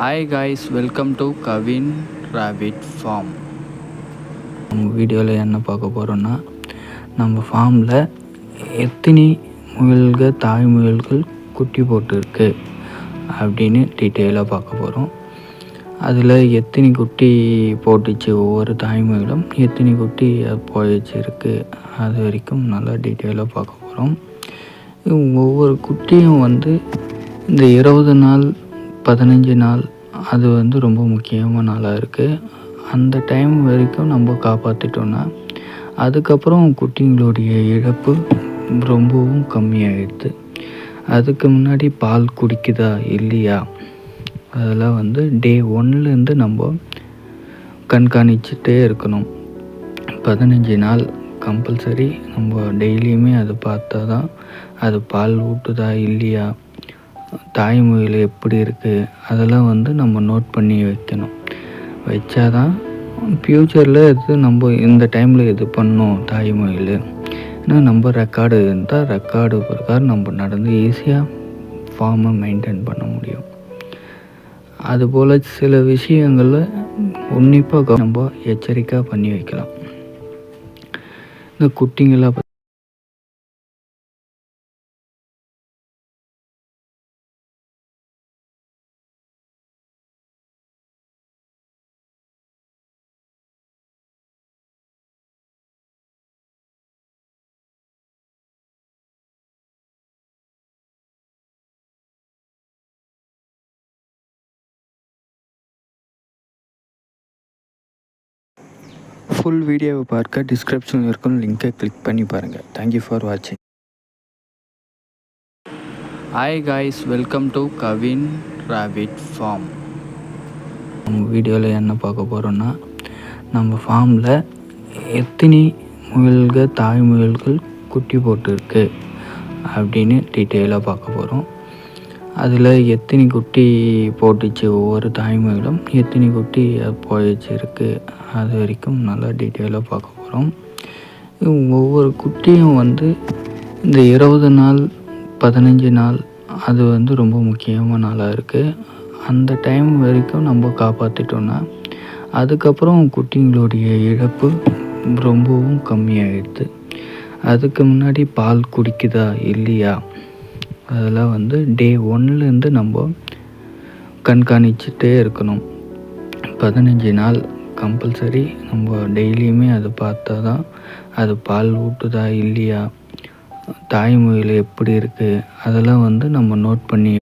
Hi guys, welcome to Kavin rapid form. நம்ம வீடியோவில் என்ன பார்க்க போகிறோன்னா, நம்ம ஃபார்மில் எத்தனை முயல்கள், தாய் முயல்கள் குட்டி போட்டுருக்கு அப்படின்னு டீட்டெயிலாக பார்க்க போகிறோம். அதில் எத்தனை குட்டி போட்டுச்சு, ஒவ்வொரு தாய் முயலும் எத்தனை குட்டி போயிடுச்சிருக்கு, அது வரைக்கும் நல்லா டீட்டெயிலாக பார்க்க போகிறோம். ஒவ்வொரு குட்டியும் இந்த 20 நாள் 15 நாள் அது ரொம்ப முக்கியமான நாளாக இருக்குது. அந்த டைம் வரைக்கும் நம்ம காப்பாற்றிட்டோன்னா அதுக்கப்புறம் குட்டிங்களுடைய இழப்பு ரொம்பவும் கம்மியாகிடுது. அதுக்கு முன்னாடி பால் குடிக்குதா இல்லையா, அதெல்லாம் டே 1லேருந்து நம்ம கண்காணிச்சுட்டே இருக்கணும். 15 நாள் கம்பல்சரி நம்ம டெய்லியுமே அதை பார்த்தா தான் அது பால் ஊட்டுதா இல்லையா, தாய் முயல் எப்படி இருக்குது, அதெல்லாம் நம்ம நோட் பண்ணி வைக்கணும். வச்சாதான் ஃப்யூச்சரில் நம்ம இந்த டைமில் இது பண்ணோம் தாய் முயல், ஏன்னா நம்ம ரெக்கார்டு இருந்தால் ரெக்கார்டு பிரகாரம் நம்ம நடந்து ஈஸியாக ஃபார்மை மெயின்டைன் பண்ண முடியும். அதுபோல் சில விஷயங்களில் உன்னிப்பாக நம்ம எச்சரிக்கையாக பண்ணி வைக்கலாம். இந்த குட்டிங்களை ஃபுல் வீடியோவை பார்க்க டிஸ்கிரிப்ஷனில் இருக்கும் லிங்கை கிளிக் பண்ணி பாருங்கள். தேங்க்யூ ஃபார் வாட்சிங். Hi guys, welcome to Kavin rapid form. நம்ம வீடியோவில் என்ன பார்க்க போகிறோன்னா, நம்ம ஃபார்மில் எத்தனை முயல்கள், தாய் முயல்கள் குட்டி போட்டுருக்கு அப்படின்னு டீட்டெயிலாக பார்க்க போகிறோம். அதில் எத்தனை குட்டி போட்டுச்சு, ஒவ்வொரு தாய் முயலும் எத்தனை குட்டி போயிடுச்சிருக்கு, அது வரைக்கும் நல்லா டீட்டெயிலாக பார்க்க போகிறோம். ஒவ்வொரு குட்டியும் இந்த 20 நாள் 15 நாள் அது ரொம்ப முக்கியமான நாளாக இருக்குது. அந்த டைம் வரைக்கும் நம்ம காப்பாற்றிட்டோன்னா அதுக்கப்புறம் குட்டிங்களுடைய இழப்பு ரொம்பவும் கம்மியாகிடுது. அதுக்கு முன்னாடி பால் குடிக்குதா இல்லையா, அதெல்லாம் டே 1லேருந்து நம்ம கண்காணிச்சுட்டே இருக்கணும். 15 நாள் கம்பல்சரி நம்ம டெய்லியுமே அதை பார்த்தா தான் அது பால் ஊட்டுதா இல்லையா, தாய் முயல் எப்படி இருக்குது, அதெல்லாம் நம்ம நோட் பண்ணி